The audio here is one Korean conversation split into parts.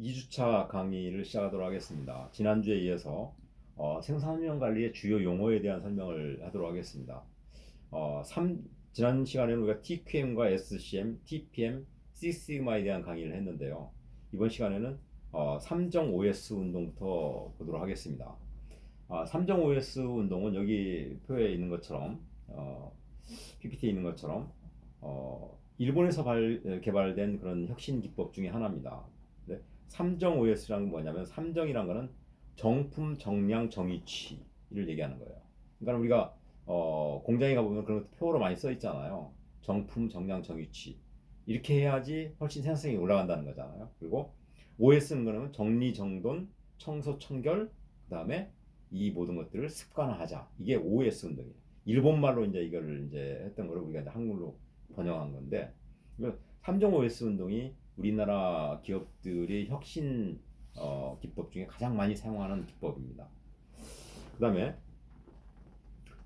2주차 강의를 시작하도록 하겠습니다. 지난주에 이어서 생산운영 관리의 주요 용어에 대한 설명을 하도록 하겠습니다. 어, 3, 지난 시간에는 우리가 TQM과 SCM, TPM, 시스sigma에 대한 강의를 했는데요. 이번 시간에는 3정 OS 운동부터 보도록 하겠습니다. 3정 OS 운동은 여기 표에 있는 것처럼 PPT에 있는 것처럼 일본에서 개발된 그런 혁신 기법 중에 하나입니다. 네? 3정 OS라는 건 뭐냐면 3정이란 거는 정품, 정량, 정의치를 얘기하는 거예요. 그러니까 우리가 공장에 가보면 그런 것도 표로 많이 써 있잖아요. 정품, 정량, 정의치 이렇게 해야지 훨씬 생산성이 올라간다는 거잖아요. 그리고 OS는 거는 정리, 정돈, 청소, 청결 그 다음에 이 모든 것들을 습관화하자. 이게 OS 운동이에요. 일본말로 이제 이거를 이제 했던 거를 우리가 이제 한글로 번역한 건데, 3종 OS 운동이 우리나라 기업들이 혁신 기법 중에 가장 많이 사용하는 기법입니다. 그 다음에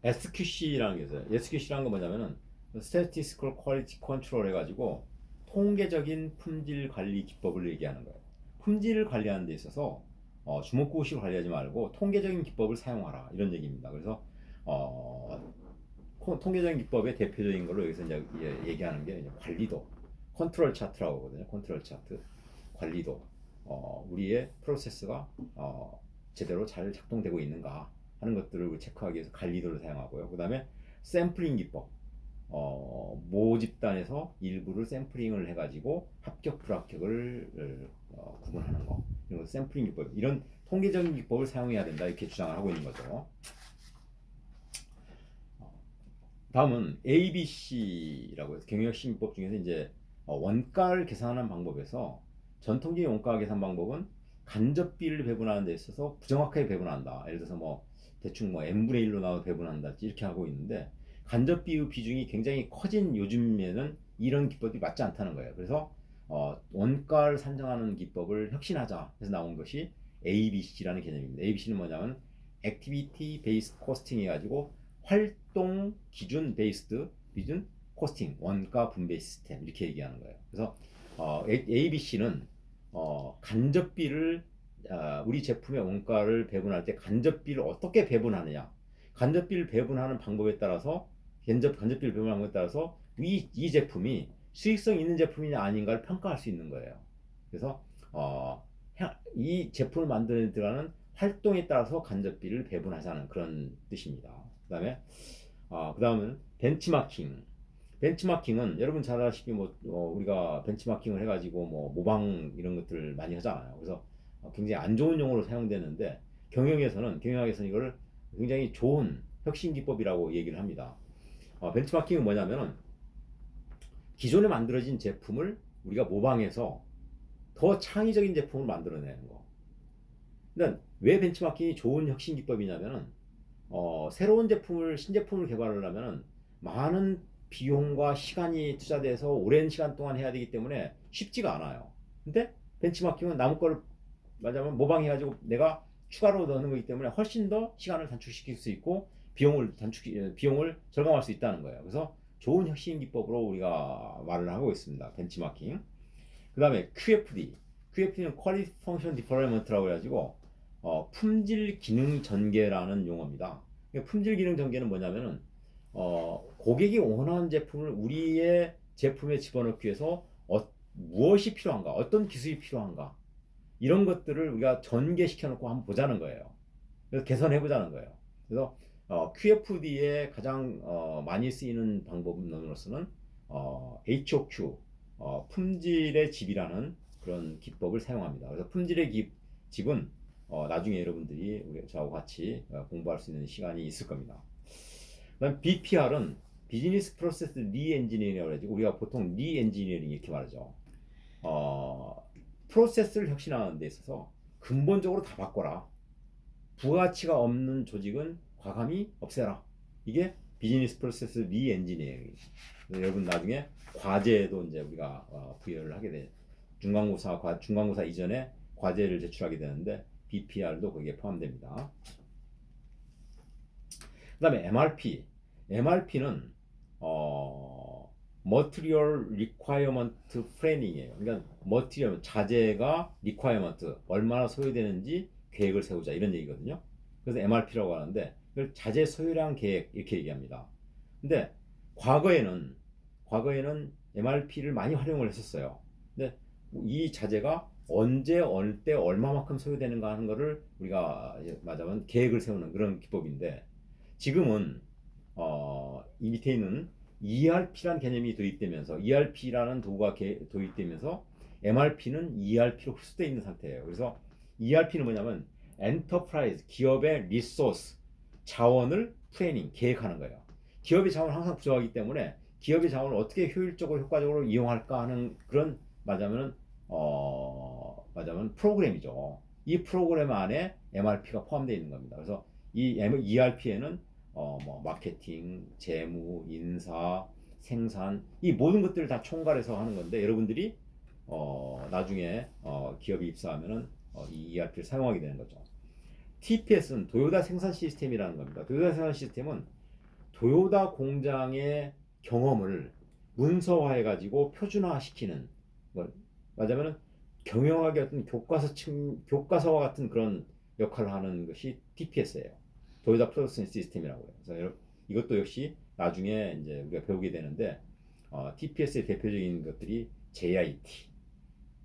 SQC라는 게 있어요. SQC라는 건 뭐냐면은 Statistical Quality Control 해가지고 통계적인 품질 관리 기법을 얘기하는 거예요. 품질을 관리하는 데 있어서 주먹구구식으로 관리하지 말고 통계적인 기법을 사용하라 이런 얘기입니다. 그래서 어, 통계적인 기법의 대표적인 걸로 여기서 이제 얘기하는 게 이제 관리도, 컨트롤 차트라고 하거든요. 컨트롤 차트, 관리도, 우리의 프로세스가 제대로 잘 작동되고 있는가 하는 것들을 체크하기 위해서 관리도를 사용하고요. 그 다음에 샘플링 기법, 모집단에서 일부를 샘플링을 해가지고 합격 불합격을 구분하는 거, 이런 샘플링 기법, 이런 통계적인 기법을 사용해야 된다 이렇게 주장을 하고 있는 거죠. 다음은 ABC라고 해서 경영혁신법 중에서 이제 원가를 계산하는 방법에서 전통적인 원가 계산 방법은 간접비를 배분하는 데 있어서 부정확하게 배분한다. 예를 들어서 뭐 대충 뭐 n분의 1로 나와 배분한다 이렇게 하고 있는데, 간접비의 비중이 굉장히 커진 요즘에는 이런 기법이 맞지 않다는 거예요. 그래서 원가를 산정하는 기법을 혁신하자 해서 나온 것이 ABC라는 개념입니다. ABC는 뭐냐면 Activity Based Costing 해가지고 활동 기준 베이스드 기준 코스팅 원가 분배 시스템 이렇게 얘기하는 거예요. 그래서 ABC는 간접비를 우리 제품의 원가를 배분할 때 간접비를 어떻게 배분하느냐, 간접비를 배분하는 방법에 따라서 간접비를 배분하는 것에 따라서 이 제품이 수익성 있는 제품이냐 아닌가를 평가할 수 있는 거예요. 그래서 이 제품을 만드는 데 들어가는 활동에 따라서 간접비를 배분하자는 그런 뜻입니다. 그 다음은 벤치마킹. 벤치마킹은 여러분 잘 아시다시피 우리가 벤치마킹을 해가지고 뭐 모방 이런 것들을 많이 하잖아요. 그래서 굉장히 안 좋은 용어로 사용되는데 경영학에서는 이걸 굉장히 좋은 혁신 기법이라고 얘기를 합니다. 벤치마킹은 뭐냐면은 기존에 만들어진 제품을 우리가 모방해서 더 창의적인 제품을 만들어내는 거. 그러니까 왜 벤치마킹이 좋은 혁신 기법이냐면은 새로운 신제품을 개발하려면 많은 비용과 시간이 투자돼서 오랜 시간 동안 해야 되기 때문에 쉽지가 않아요. 근데 벤치마킹은 남의 거를 말하자면 모방해가지고 내가 추가로 넣는 거기 때문에 훨씬 더 시간을 단축시킬 수 있고 비용을 절감할 수 있다는 거예요. 그래서 좋은 혁신 기법으로 우리가 말을 하고 있습니다. 벤치마킹. 그 다음에 QFD. QFD는 Quality Function Deployment라고 해가지고 품질 기능 전개라는 용어입니다. 품질 기능 전개는 뭐냐면은 고객이 원하는 제품을 우리의 제품에 집어넣기 위해서 무엇이 필요한가, 어떤 기술이 필요한가, 이런 것들을 우리가 전개시켜 놓고 한번 보자는 거예요. 그래서 개선해 보자는 거예요. 그래서 QFD에 가장 많이 쓰이는 방법으로서는 HOQ, 품질의 집이라는 그런 기법을 사용합니다. 그래서 품질의 집은 나중에 여러분들이 저하고 같이 공부할 수 있는 시간이 있을 겁니다. 그다음 BPR은 비즈니스 프로세스 리엔지니어링이라고 해서 우리가 보통 리엔지니어링 이렇게 말하죠. 프로세스를 혁신하는 데 있어서 근본적으로 다 바꿔라. 부가가치가 없는 조직은 과감히 없애라. 이게 비즈니스 프로세스 리엔지니어링. 여러분 나중에 과제도 이제 우리가 부여를 하게 돼. 중간고사 이전에 과제를 제출하게 되는데 BPR도 거기에 포함됩니다. 그 다음에 MRP. MRP는 Material Requirement Planning이에요. 그러니까 머티리얼 자재가 리ኳ이어먼트 얼마나 소요되는지 계획을 세우자 이런 얘기거든요. 그래서 MRP라고 하는데 그걸 자재 소요량 계획 이렇게 얘기합니다. 근데 과거에는 MRP를 많이 활용을 했었어요. 근데 이 자재가 언제 어느 때 얼마만큼 소요되는가 하는 거를 우리가 말하자면 계획을 세우는 그런 기법인데 지금은 이 밑에 있는 ERP라는 개념이 도입되면서 ERP라는 도구가 도입되면서 MRP는 ERP로 흡수되어 있는 상태예요. 그래서 ERP는 뭐냐면 엔터프라이즈 기업의 리소스 자원을 플래닝 계획하는 거예요. 기업의 자원은 항상 부족하기 때문에 기업의 자원을 어떻게 효율적으로 효과적으로 이용할까 하는 그런 말하자면 프로그램이죠. 이 프로그램 안에 MRP가 포함되어 있는 겁니다. 그래서 이 ERP에는 뭐 마케팅, 재무, 인사, 생산 이 모든 것들을 다 총괄해서 하는 건데 여러분들이 나중에 기업이 입사하면은 이 ERP를 사용하게 되는 거죠. TPS는 도요타 생산 시스템이라는 겁니다. 도요타 생산 시스템은 도요타 공장의 경험을 문서화해 가지고 표준화시키는 걸 말하자면 경영학의 어떤 교과서와 같은 그런 역할을 하는 것이 TPS예요. 도요타 프로덕션 시스템이라고 해요. 그래서 이것도 역시 나중에 이제 우리가 배우게 되는데 TPS의 대표적인 것들이 JIT,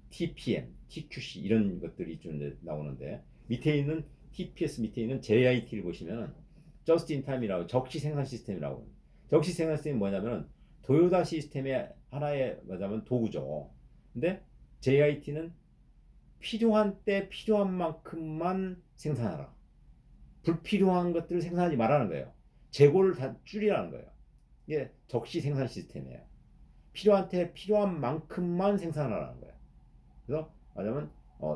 TPM, TQC 이런 것들이 좀 이제 나오는데 밑에 있는 TPS 밑에 있는 JIT를 보시면은 Just in Time이라고 적시 생산 시스템이라고 합니다. 적시 생산 시스템이 뭐냐면은 도요타 시스템의 하나의 말하자면 도구죠. 근데 JIT는 필요한 때 필요한 만큼만 생산하라. 불필요한 것들을 생산하지 말라는 거예요. 재고를 다 줄이라는 거예요. 이게 적시 생산 시스템이에요. 필요한 때 필요한 만큼만 생산하라는 거예요. 그래서 말하자면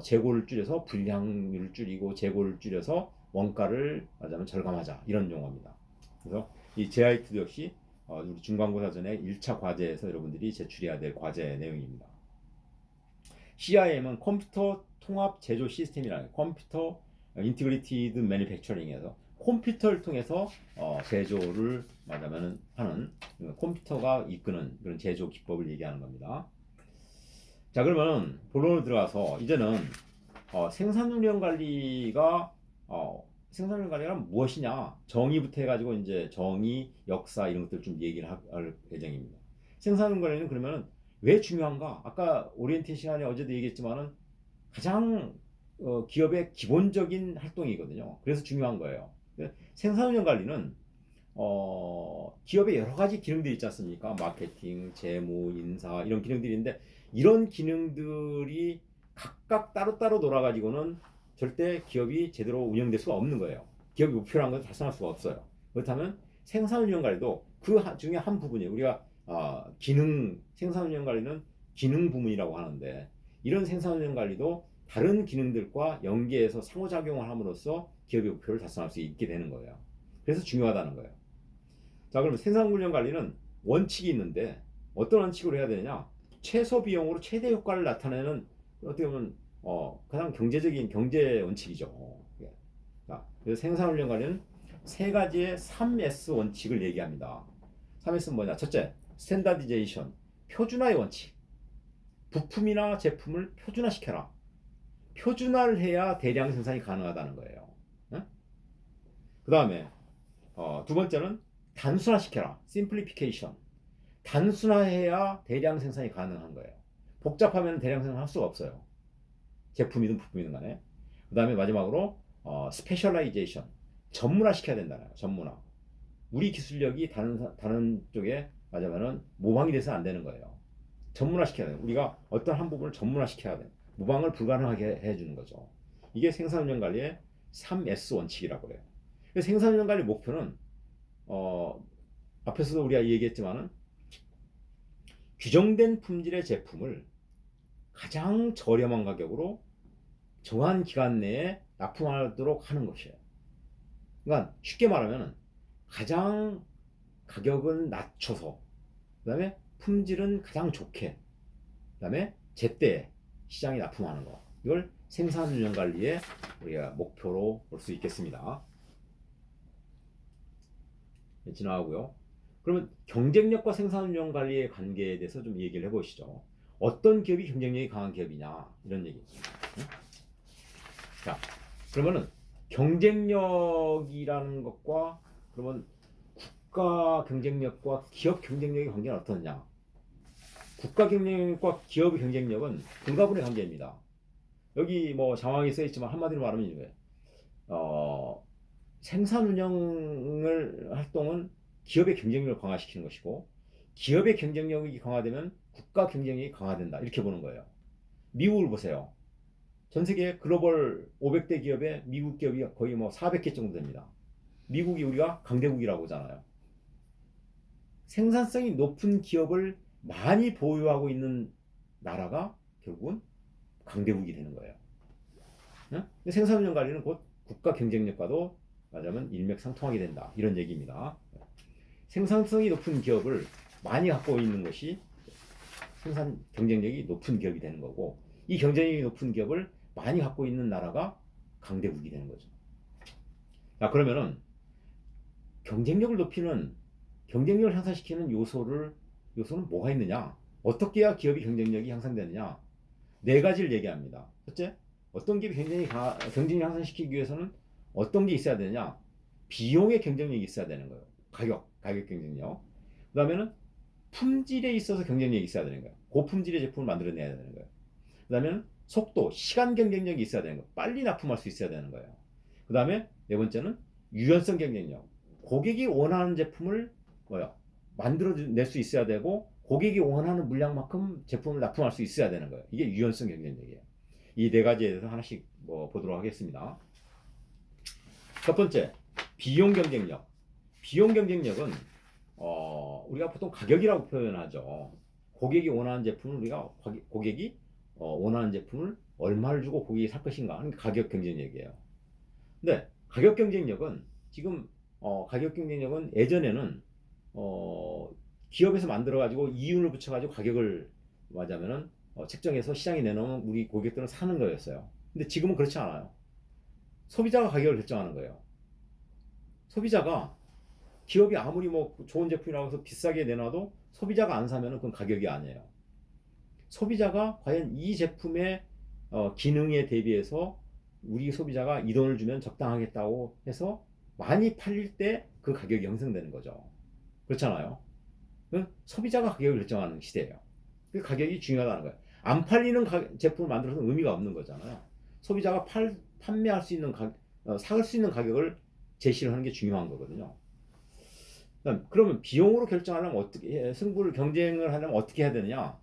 재고를 줄여서 분량을 줄이고 재고를 줄여서 원가를 말하자면 절감하자 이런 용어입니다. 그래서 이 JIT도 역시 우리 중간고사 전에 1차 과제에서 여러분들이 제출해야 될 과제 내용입니다. CIM은 컴퓨터 통합 제조 시스템이라는 컴퓨터 인티그레이티드 매니팩처링에서 컴퓨터를 통해서 제조를 말하자면 하는 컴퓨터가 이끄는 그런 제조 기법을 얘기하는 겁니다. 자 그러면 본론으로 들어가서 이제는 생산운영 관리가 생산운영 관리란 무엇이냐 정의부터 해가지고 이제 정의, 역사 이런 것들 좀 얘기를 할 예정입니다. 생산운영 관리는 그러면 왜 중요한가? 아까 오리엔테이션 시간에 어제도 얘기했지만은 가장 기업의 기본적인 활동이거든요. 그래서 중요한 거예요. 생산운영 관리는 기업의 여러 가지 기능들이 있지 않습니까? 마케팅, 재무, 인사 이런 기능들인데 이런 기능들이 각각 따로따로 놀아가지고는 절대 기업이 제대로 운영될 수가 없는 거예요. 기업이 목표한 걸 달성할 수가 없어요. 그렇다면 생산운영 관리도 그 중에 한 부분이에요. 우리가 생산운영 관리는 기능 부문이라고 하는데 이런 생산운영 관리도 다른 기능들과 연계해서 상호작용을 함으로써 기업의 목표를 달성할 수 있게 되는 거예요. 그래서 중요하다는 거예요. 자, 그러면 생산운영 관리는 원칙이 있는데 어떤 원칙으로 해야 되느냐? 최소 비용으로 최대 효과를 나타내는 어떻게 보면 가장 경제적인 경제 원칙이죠. 자, 그래서 생산운영 관리는 세 가지의 3S 원칙을 얘기합니다. 3S는 뭐냐? 첫째, 스탠다디제이션, 표준화의 원칙. 부품이나 제품을 표준화시켜라. 표준화를 해야 대량 생산이 가능하다는 거예요. 그 다음에 두 번째는 단순화시켜라. 심플리피케이션. 단순화해야 대량 생산이 가능한 거예요. 복잡하면 대량 생산할 수가 없어요. 제품이든 부품이든 간에. 그 다음에 마지막으로 스페셜라이제이션. 전문화시켜야 된다는 거예요. 전문화. 우리 기술력이 다른 쪽에 맞으면은 모방이 돼서 안 되는 거예요. 전문화시켜야 돼요. 우리가 어떤 한 부분을 전문화시켜야 돼요. 모방을 불가능하게 해주는 거죠. 이게 생산운영 관리의 3S 원칙이라고 해요. 생산운영 관리 목표는 앞에서도 우리가 얘기했지만은 규정된 품질의 제품을 가장 저렴한 가격으로 정한 기간 내에 납품하도록 하는 것이에요. 그러니까 쉽게 말하면 가장 가격은 낮춰서 그다음에 품질은 가장 좋게 그다음에 제때 시장에 납품하는 거 이걸 생산운영 관리의 우리가 목표로 볼 수 있겠습니다. 지나가고요. 그러면 경쟁력과 생산운영 관리의 관계에 대해서 좀 얘기를 해보시죠. 어떤 기업이 경쟁력이 강한 기업이냐 이런 얘기죠. 응? 자, 그러면은 경쟁력이라는 것과 그러면 국가 경쟁력과 기업 경쟁력의 관계는 어떠냐? 국가 경쟁력과 기업의 경쟁력은 불가분의 관계입니다. 여기 뭐 장황히 써 있지만 한마디로 말하면 이거예요. 생산 운영 활동은 기업의 경쟁력을 강화시키는 것이고 기업의 경쟁력이 강화되면 국가 경쟁력이 강화된다 이렇게 보는 거예요. 미국을 보세요. 전 세계 글로벌 500대 기업에 미국 기업이 거의 뭐 400개 정도 됩니다. 미국이 우리가 강대국이라고 하잖아요. 생산성이 높은 기업을 많이 보유하고 있는 나라가 결국은 강대국이 되는 거예요. 응? 생산 운영 관리는 곧 국가 경쟁력과도 말하자면 일맥상통하게 된다 이런 얘기입니다. 생산성이 높은 기업을 많이 갖고 있는 것이 생산 경쟁력이 높은 기업이 되는 거고 이 경쟁력이 높은 기업을 많이 갖고 있는 나라가 강대국이 되는 거죠. 자, 그러면은 경쟁력을 높이는 경쟁력을 향상시키는 요소는 뭐가 있느냐? 어떻게 해야 기업의 경쟁력이 향상되느냐? 네 가지를 얘기합니다. 첫째, 어떤 기업이 경쟁력 향상시키기 위해서는 어떤 게 있어야 되느냐? 비용의 경쟁력이 있어야 되는 거예요. 가격 경쟁력. 그 다음에는 품질에 있어서 경쟁력이 있어야 되는 거예요. 고품질의 제품을 만들어내야 되는 거예요. 그 다음에는 속도, 시간 경쟁력이 있어야 되는 거예요. 빨리 납품할 수 있어야 되는 거예요. 그 다음에 네 번째는 유연성 경쟁력. 고객이 원하는 제품을 만들어낼 수 있어야 되고 고객이 원하는 물량만큼 제품을 납품할 수 있어야 되는 거예요. 이게 유연성 경쟁력이에요. 이 네 가지에 대해서 하나씩 보도록 하겠습니다. 첫 번째, 비용 경쟁력. 비용 경쟁력은 우리가 보통 가격이라고 표현하죠. 고객이 원하는 제품을 고객이 원하는 제품을 얼마를 주고 고객이 살 것인가 하는 게 가격 경쟁력이에요. 근데 가격 경쟁력은 예전에는 기업에서 만들어가지고 이윤을 붙여가지고 가격을 말하자면은 책정해서 시장에 내놓으면 우리 고객들은 사는 거였어요. 근데 지금은 그렇지 않아요. 소비자가 가격을 결정하는 거예요. 소비자가 기업이 아무리 뭐 좋은 제품이라고 해서 비싸게 내놔도 소비자가 안 사면은 그건 가격이 아니에요. 소비자가 과연 이 제품의 기능에 대비해서 우리 소비자가 이 돈을 주면 적당하겠다고 해서 많이 팔릴 때 그 가격이 형성되는 거죠. 그렇잖아요. 소비자가 가격을 결정하는 시대예요. 그 가격이 중요하다는 거예요. 안 팔리는 제품을 만들어서 의미가 없는 거잖아요. 소비자가 판매할 수 있는 살 수 있는 가격을 제시를 하는 게 중요한 거거든요. 그러면 비용으로 결정하려면 어떻게 승부를 경쟁을 하려면 어떻게 해야 되느냐?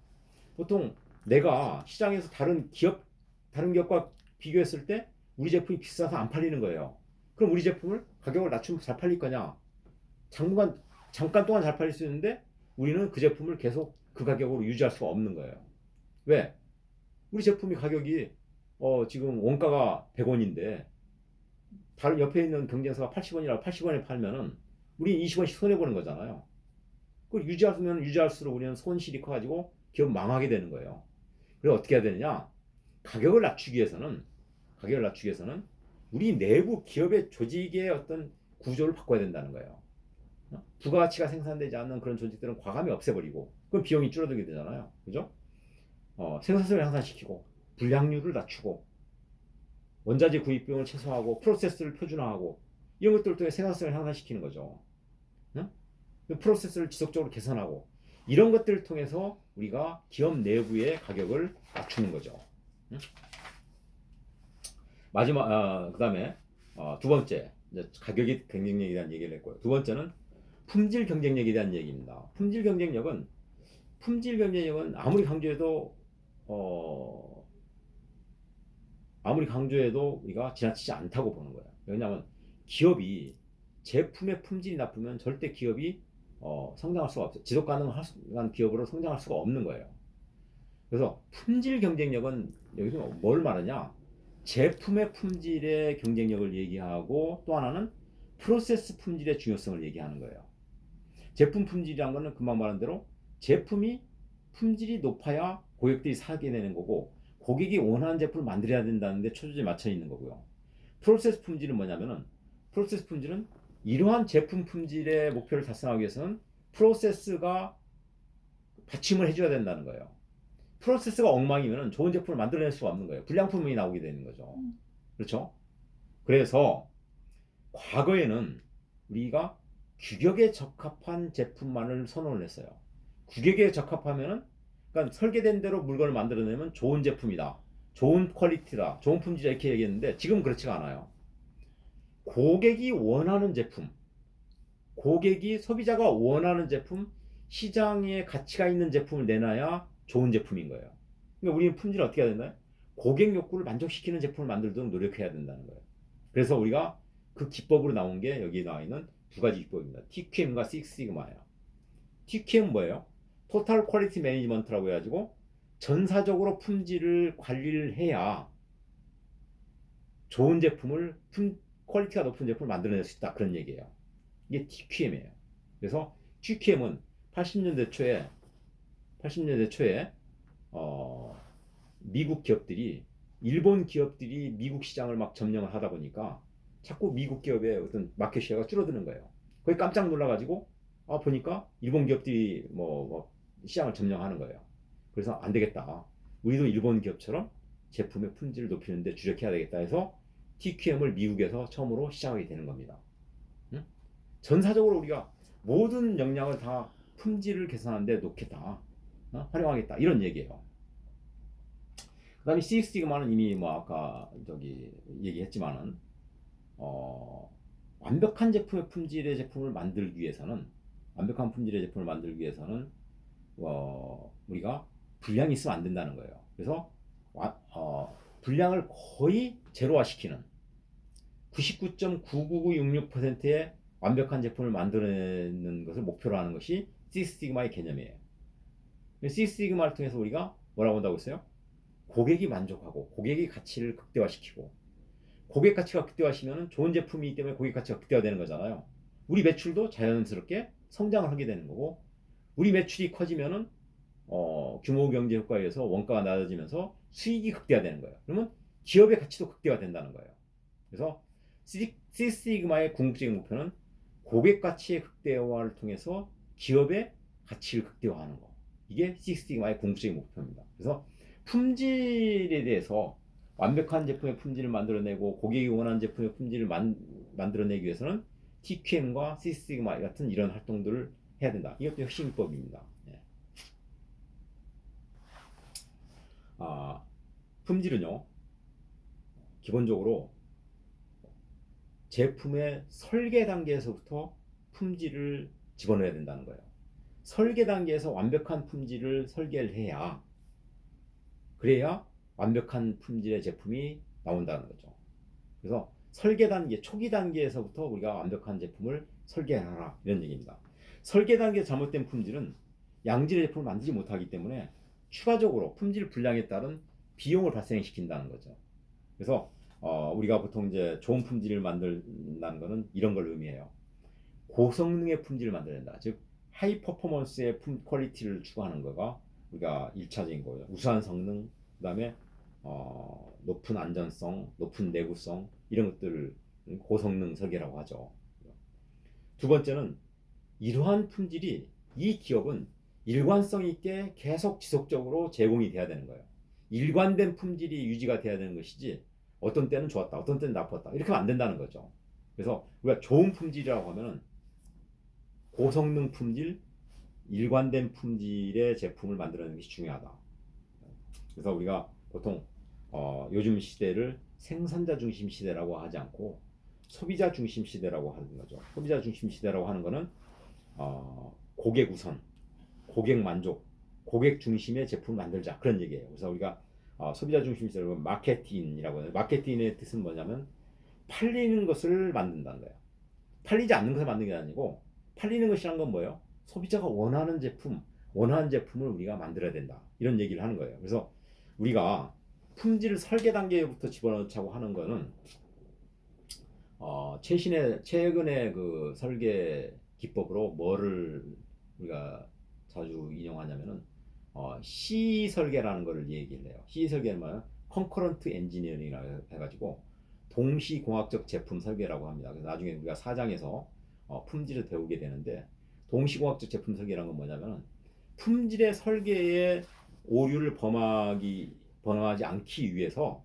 보통 내가 시장에서 다른 기업과 비교했을 때 우리 제품이 비싸서 안 팔리는 거예요. 그럼 우리 제품을 가격을 낮추면 잘 팔릴 거냐? 잠깐 동안 잘 팔릴 수 있는데 우리는 그 제품을 계속 그 가격으로 유지할 수가 없는 거예요. 왜? 우리 제품이 가격이 지금 원가가 100원인데 다른 옆에 있는 경쟁사가 80원이라고 80원에 팔면은 우리 20원씩 손해보는 거잖아요. 그걸 유지하면 유지할수록 우리는 손실이 커가지고 기업 망하게 되는 거예요. 그래서 어떻게 해야 되느냐? 가격을 낮추기 위해서는 우리 내부 기업의 조직의 어떤 구조를 바꿔야 된다는 거예요. 부가가치가 생산되지 않는 그런 조직들은 과감히 없애버리고 그럼 비용이 줄어들게 되잖아요. 그죠? 생산성을 향상시키고 불량률을 낮추고 원자재 구입 비용을 최소화하고 프로세스를 표준화하고 이런 것들을 통해 생산성을 향상시키는 거죠. 응? 그 프로세스를 지속적으로 개선하고 이런 것들을 통해서 우리가 기업 내부의 가격을 낮추는 거죠. 응? 그 다음에 두 번째 가격이 경쟁력에 대한 얘기를 했고요. 두 번째는 품질 경쟁력에 대한 얘기입니다. 품질 경쟁력은 아무리 강조해도 우리가 지나치지 않다고 보는 거예요. 왜냐하면 기업이 제품의 품질이 나쁘면 절대 기업이 성장할 수가 없어요. 지속 가능한 기업으로 성장할 수가 없는 거예요. 그래서 품질 경쟁력은 여기서 뭘 말하냐? 제품의 품질의 경쟁력을 얘기하고 또 하나는 프로세스 품질의 중요성을 얘기하는 거예요. 제품 품질이란 거는 금방 말한 대로 제품이 품질이 높아야 고객들이 사게 되는 거고 고객이 원하는 제품을 만들어야 된다는 데 초점이 맞춰 있는 거고요. 프로세스 품질은 뭐냐면은 프로세스 품질은 이러한 제품 품질의 목표를 달성하기 위해서는 프로세스가 받침을 해줘야 된다는 거예요. 프로세스가 엉망이면 좋은 제품을 만들어낼 수가 없는 거예요. 불량품이 나오게 되는 거죠. 그렇죠? 그래서 과거에는 우리가 규격에 적합한 제품만을 선호를 했어요. 규격에 적합하면은, 그러니까 설계된 대로 물건을 만들어내면 좋은 제품이다, 좋은 퀄리티다, 좋은 품질이다 이렇게 얘기했는데 지금 그렇지가 않아요. 고객이 원하는 제품, 고객이 소비자가 원하는 제품, 시장에 가치가 있는 제품을 내놔야 좋은 제품인 거예요. 그러니까 우리는 품질을 어떻게 해야 되나요? 고객 욕구를 만족시키는 제품을 만들도록 노력해야 된다는 거예요. 그래서 우리가 그 기법으로 나온 게 여기 나와 있는 두 가지 기법입니다. TQM과 식시그마예요. TQM 뭐예요? 토탈 퀄리티 매니지먼트라고 해가지고 전사적으로 품질을 관리를 해야 좋은 제품을, 퀄리티가 높은 제품을 만들어낼 수 있다, 그런 얘기예요. 이게 TQM이에요. 그래서 TQM은 80년대 초에 미국 기업들이, 일본 기업들이 미국 시장을 막 점령을 하다 보니까 자꾸 미국 기업의 어떤 마켓 시어가 줄어드는 거예요. 거기 깜짝 놀라가지고 보니까 일본 기업들이 뭐 시장을 점령하는 거예요. 그래서 안 되겠다, 우리도 일본 기업처럼 제품의 품질을 높이는데 주력해야 되겠다 해서 TQM을 미국에서 처음으로 시작하게 되는 겁니다. 응? 전사적으로 우리가 모든 역량을 다 품질을 개선하는 데 놓겠다, 활용하겠다, 이런 얘기예요. 그 다음에 시스티그마는 이미 뭐 아까 저기 얘기했지만은 완벽한 제품의 품질의 제품을 만들기 위해서는, 완벽한 품질의 제품을 만들기 위해서는 우리가 불량이 있으면 안 된다는 거예요. 그래서 불량을 거의 제로화시키는 99.99966%의 완벽한 제품을 만들어내는 것을 목표로 하는 것이 시스티그마의 개념이에요. 시스티그마를 통해서 우리가 뭐라고 한다고 했어요? 고객이 만족하고 고객의 가치를 극대화시키고, 고객 가치가 극대화시면 좋은 제품이기 때문에 고객 가치가 극대화되는 거잖아요. 우리 매출도 자연스럽게 성장을 하게 되는 거고, 우리 매출이 커지면은 규모 경제 효과에 의해서 원가가 낮아지면서 수익이 극대화되는 거예요. 그러면 기업의 가치도 극대화된다는 거예요. 그래서 시스티그마의 궁극적인 목표는 고객 가치의 극대화를 통해서 기업의 가치를 극대화하는 거. 이게 시스티그마의 궁극적인 목표입니다. 그래서 품질에 대해서 완벽한 제품의 품질을 만들어내고 고객이 원하는 제품의 품질을 만들어내기 위해서는 TQM과 시스티그마 같은 이런 활동들을 해야 된다. 이것도 혁신법입니다. 예. 품질은요, 기본적으로 제품의 설계 단계에서부터 품질을 집어넣어야 된다는 거예요. 설계 단계에서 완벽한 품질을 설계를 해야, 그래야 완벽한 품질의 제품이 나온다는 거죠. 그래서 설계 단계, 초기 단계에서부터 우리가 완벽한 제품을 설계하라, 이런 얘기입니다. 설계 단계 잘못된 품질은 양질의 제품을 만들지 못하기 때문에 추가적으로 품질 불량에 따른 비용을 발생시킨다는 거죠. 그래서 우리가 보통 이제 좋은 품질을 만든다는 것은 이런 걸 의미해요. 고성능의 품질을 만들어낸다. 즉 하이 퍼포먼스의 퀄리티를 추구하는 거가 우리가 1차적인 거예요. 우수한 성능, 그 다음에 높은 안전성, 높은 내구성, 이런 것들을 고성능 설계라고 하죠. 두 번째는 이러한 품질이, 이 기업은 일관성 있게 계속 지속적으로 제공이 돼야 되는 거예요. 일관된 품질이 유지가 돼야 되는 것이지 어떤 때는 좋았다, 어떤 때는 나빴다, 이렇게 하면 안 된다는 거죠. 그래서 우리가 좋은 품질이라고 하면 고성능 품질, 일관된 품질의 제품을 만들어내는 것이 중요하다. 그래서 우리가 보통 요즘 시대를 생산자 중심 시대라고 하지 않고 소비자 중심 시대라고 하는 거죠. 소비자 중심 시대라고 하는 거는 고객 우선, 고객 만족, 고객 중심의 제품을 만들자, 그런 얘기예요. 그래서 우리가 소비자 중심 시대로 마케팅이라고 해요. 마케팅의 뜻은 뭐냐면 팔리는 것을 만든다는 거예요. 팔리지 않는 것을 만드는 게 아니고, 팔리는 것이란 건 뭐예요? 소비자가 원하는 제품, 원하는 제품을 우리가 만들어야 된다, 이런 얘기를 하는 거예요. 그래서 우리가 품질 설계 단계부터 집어넣자고 하는 거는 최근에 그 설계 기법으로 뭐를 우리가 자주 인용하냐면은 C 설계라는 거를 얘기를 해요. C 설계는 뭐예요? 컨커런트 엔지니어링이라고 해가지고 동시 공학적 제품 설계라고 합니다. 그래서 나중에 우리가 사장에서 품질을 배우게 되는데, 동시 공학적 제품 설계라는 건 뭐냐면은 품질의 설계에 오류를 범하지 않기 위해서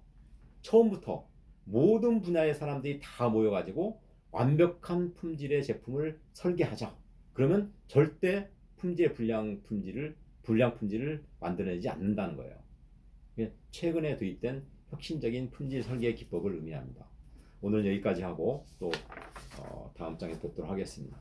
처음부터 모든 분야의 사람들이 다 모여가지고 완벽한 품질의 제품을 설계하자. 그러면 절대 불량 품질을 만들어내지 않는다는 거예요. 최근에 도입된 혁신적인 품질 설계 기법을 의미합니다. 오늘 여기까지 하고 또 다음 장에 뵙도록 하겠습니다.